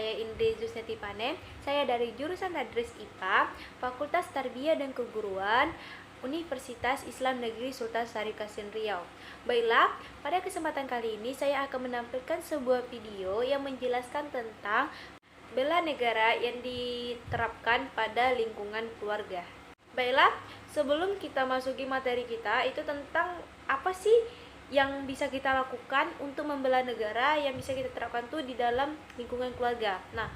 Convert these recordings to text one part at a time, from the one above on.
saya Indri Zusneti Pane. Saya dari jurusan Tadris IPA, Fakultas Tarbiyah dan Keguruan, Universitas Islam Negeri Sultan Syarif Kasim Riau. Baiklah, pada kesempatan kali ini saya akan menampilkan sebuah video yang menjelaskan tentang bela negara yang diterapkan pada lingkungan keluarga. Baiklah, sebelum kita masuki materi kita, itu tentang apa sih yang bisa kita lakukan untuk membela negara yang bisa kita terapkan tuh di dalam lingkungan keluarga. Nah,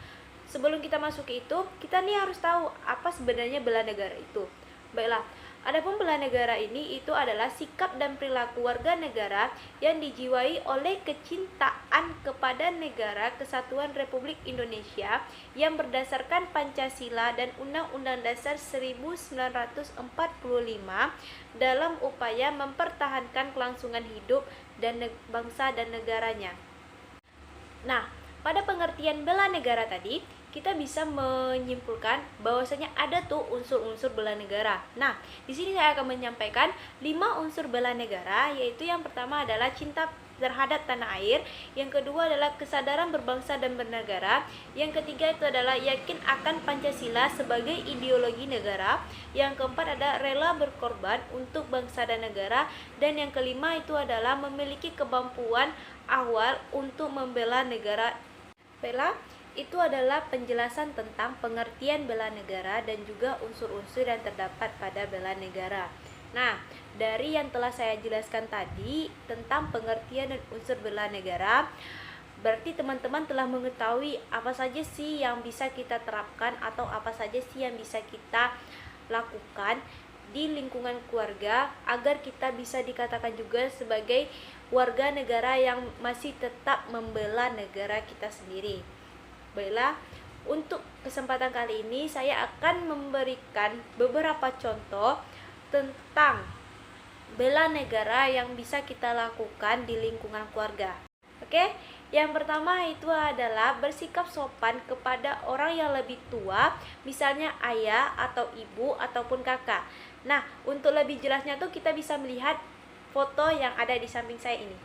sebelum kita masuk ke itu, kita nih harus tahu apa sebenarnya bela negara itu. Baiklah, adapun bela negara ini itu adalah sikap dan perilaku warga negara yang dijiwai oleh kecintaan kepada negara Kesatuan Republik Indonesia yang berdasarkan Pancasila dan Undang-Undang Dasar 1945 dalam upaya mempertahankan kelangsungan hidup dan bangsa dan negaranya. Nah, pada pengertian bela negara tadi, kita bisa menyimpulkan bahwasanya ada tuh unsur-unsur bela negara. Nah, di sini saya akan menyampaikan 5 unsur bela negara, yaitu yang pertama adalah cinta terhadap tanah air, yang kedua adalah kesadaran berbangsa dan bernegara, yang ketiga itu adalah yakin akan Pancasila sebagai ideologi negara, yang keempat ada rela berkorban untuk bangsa dan negara, dan yang kelima itu adalah memiliki kemampuan awal untuk membela negara. Itu adalah penjelasan tentang pengertian bela negara dan juga unsur-unsur yang terdapat pada bela negara. Nah, dari yang telah saya jelaskan tadi tentang pengertian dan unsur bela negara, berarti teman-teman telah mengetahui apa saja sih yang bisa kita terapkan atau apa saja sih yang bisa kita lakukan di lingkungan keluarga agar kita bisa dikatakan juga sebagai warga negara yang masih tetap membela negara kita sendiri. Baiklah, untuk kesempatan kali ini saya akan memberikan beberapa contoh tentang bela negara yang bisa kita lakukan di lingkungan keluarga. Oke, yang pertama itu adalah bersikap sopan kepada orang yang lebih tua, misalnya ayah atau ibu ataupun kakak. Nah, untuk lebih jelasnya tuh kita bisa melihat foto yang ada di samping saya ini.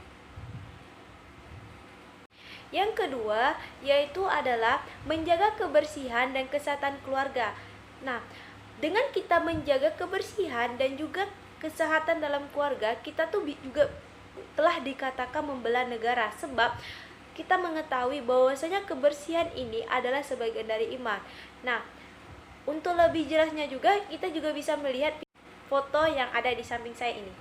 Yang kedua, yaitu adalah menjaga kebersihan dan kesehatan keluarga. Nah, dengan kita menjaga kebersihan dan juga kesehatan dalam keluarga, kita tuh juga telah dikatakan membela negara, sebab kita mengetahui bahwasanya kebersihan ini adalah sebagian dari iman. Nah, untuk lebih jelasnya juga, kita juga bisa melihat foto yang ada di samping saya ini,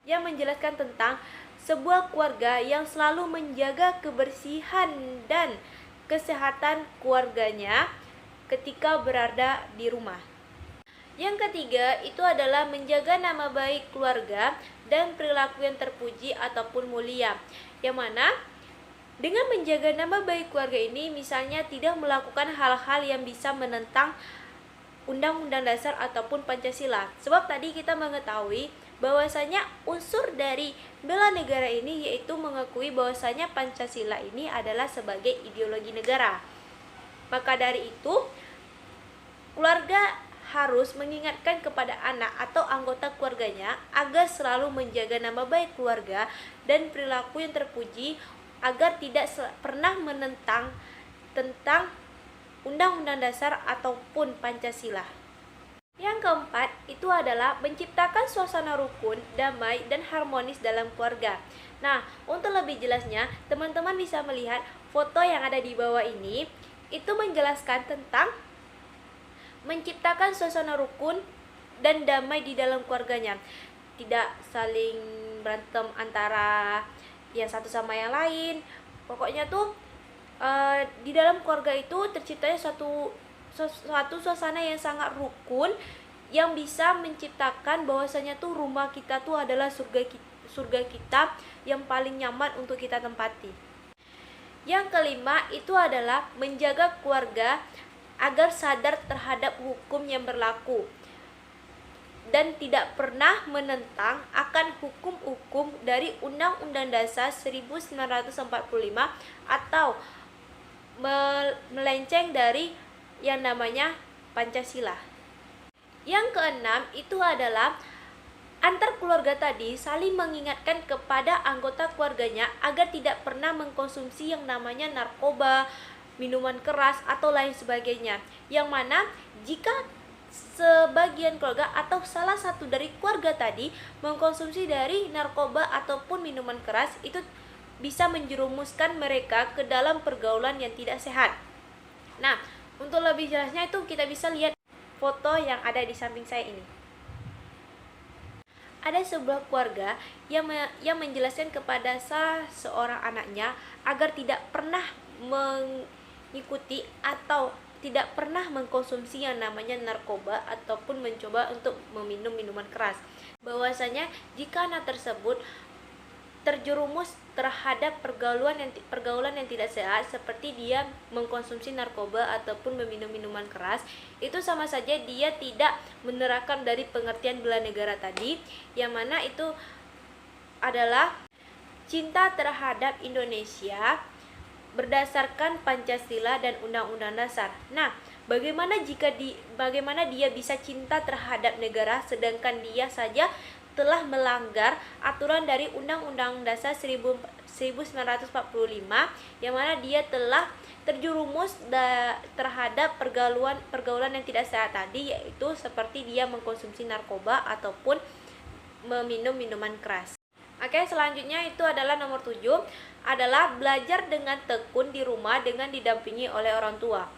yang menjelaskan tentang sebuah keluarga yang selalu menjaga kebersihan dan kesehatan keluarganya ketika berada di rumah. Yang ketiga itu adalah menjaga nama baik keluarga dan perilaku yang terpuji ataupun mulia, yang mana dengan menjaga nama baik keluarga ini misalnya tidak melakukan hal-hal yang bisa menentang Undang-Undang Dasar ataupun Pancasila. Sebab tadi kita mengetahui bahwasanya unsur dari bela negara ini yaitu mengakui bahwasanya Pancasila ini adalah sebagai ideologi negara. Maka dari itu, keluarga harus mengingatkan kepada anak atau anggota keluarganya agar selalu menjaga nama baik keluarga dan perilaku yang terpuji agar tidak pernah menentang tentang Undang-Undang Dasar ataupun Pancasila. Yang keempat itu adalah menciptakan suasana rukun, damai, dan harmonis dalam keluarga. Nah, untuk lebih jelasnya, teman-teman bisa melihat foto yang ada di bawah ini, itu menjelaskan tentang menciptakan suasana rukun dan damai di dalam keluarganya. Tidak saling berantem antara yang satu sama yang lain. Pokoknya tuh di dalam keluarga itu terciptanya suatu suasana yang sangat rukun yang bisa menciptakan bahwasanya tuh rumah kita tuh adalah surga kita yang paling nyaman untuk kita tempati. Yang kelima itu adalah menjaga keluarga agar sadar terhadap hukum yang berlaku dan tidak pernah menentang akan hukum-hukum dari Undang-Undang Dasar 1945 atau melenceng dari yang namanya Pancasila. Yang keenam itu adalah Antar keluarga tadi saling mengingatkan kepada anggota keluarganya agar tidak pernah mengkonsumsi yang namanya narkoba, minuman keras, atau lain sebagainya. Yang mana jika sebagian keluarga atau salah satu dari keluarga tadi mengkonsumsi dari narkoba ataupun minuman keras, itu bisa menjerumuskan mereka ke dalam pergaulan yang tidak sehat. Nah, untuk lebih jelasnya itu kita bisa lihat foto yang ada di samping saya ini. Ada sebuah keluarga yang menjelaskan kepada salah seorang anaknya agar tidak pernah mengikuti atau tidak pernah mengkonsumsi yang namanya narkoba ataupun mencoba untuk meminum minuman keras. Bahwasanya jika anak tersebut terjerumus terhadap pergaulan yang tidak sehat, seperti dia mengkonsumsi narkoba ataupun meminum minuman keras, itu sama saja dia tidak menerapkan dari pengertian bela negara tadi, yang mana itu adalah cinta terhadap Indonesia berdasarkan Pancasila dan Undang-Undang Dasar. Nah, bagaimana dia bisa cinta terhadap negara sedangkan dia saja telah melanggar aturan dari Undang-Undang Dasar 1945, yang mana dia telah terjerumus terhadap pergaulan yang tidak sehat tadi, yaitu seperti dia mengkonsumsi narkoba ataupun meminum minuman keras. Oke, selanjutnya itu adalah nomor 7, adalah belajar dengan tekun di rumah dengan didampingi oleh orang tua.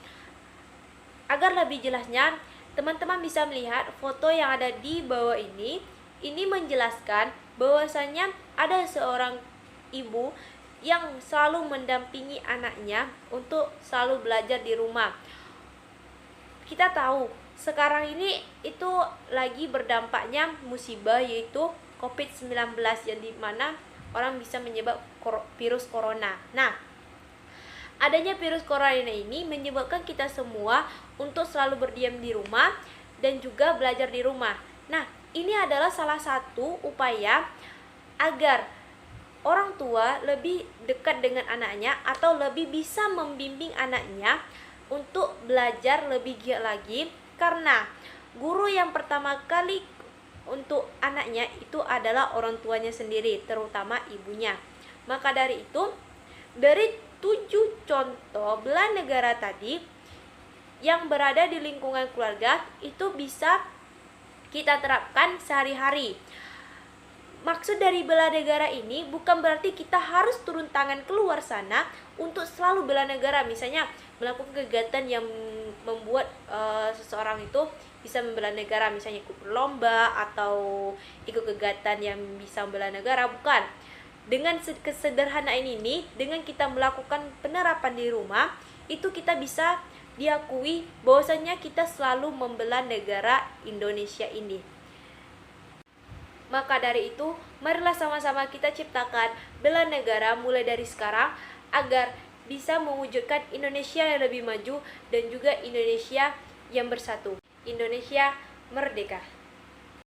Agar lebih jelasnya, teman-teman bisa melihat foto yang ada di bawah ini. Ini menjelaskan bahwasanya ada seorang ibu yang selalu mendampingi anaknya untuk selalu belajar di rumah. Kita tahu sekarang ini itu lagi berdampaknya musibah, yaitu COVID-19, yang dimana orang bisa menyebab virus corona. Nah, adanya virus corona ini menyebabkan kita semua untuk selalu berdiam di rumah dan juga belajar di rumah. Nah, ini adalah salah satu upaya agar orang tua lebih dekat dengan anaknya atau lebih bisa membimbing anaknya untuk belajar lebih giat lagi, karena guru yang pertama kali untuk anaknya itu adalah orang tuanya sendiri, terutama ibunya. Maka dari itu, dari 7 contoh bela negara tadi yang berada di lingkungan keluarga itu bisa kita terapkan sehari-hari. Maksud dari bela negara ini bukan berarti kita harus turun tangan keluar sana untuk selalu bela negara. Misalnya melakukan kegiatan yang membuat seseorang itu bisa membela negara, misalnya ikut lomba atau ikut kegiatan yang bisa membela negara, bukan. Dengan kesederhanaan ini, dengan kita melakukan penerapan di rumah, itu kita bisa diakui bahwasanya kita selalu membela negara Indonesia ini. Maka dari itu, marilah sama-sama kita ciptakan bela negara mulai dari sekarang agar bisa mewujudkan Indonesia yang lebih maju dan juga Indonesia yang bersatu. Indonesia merdeka.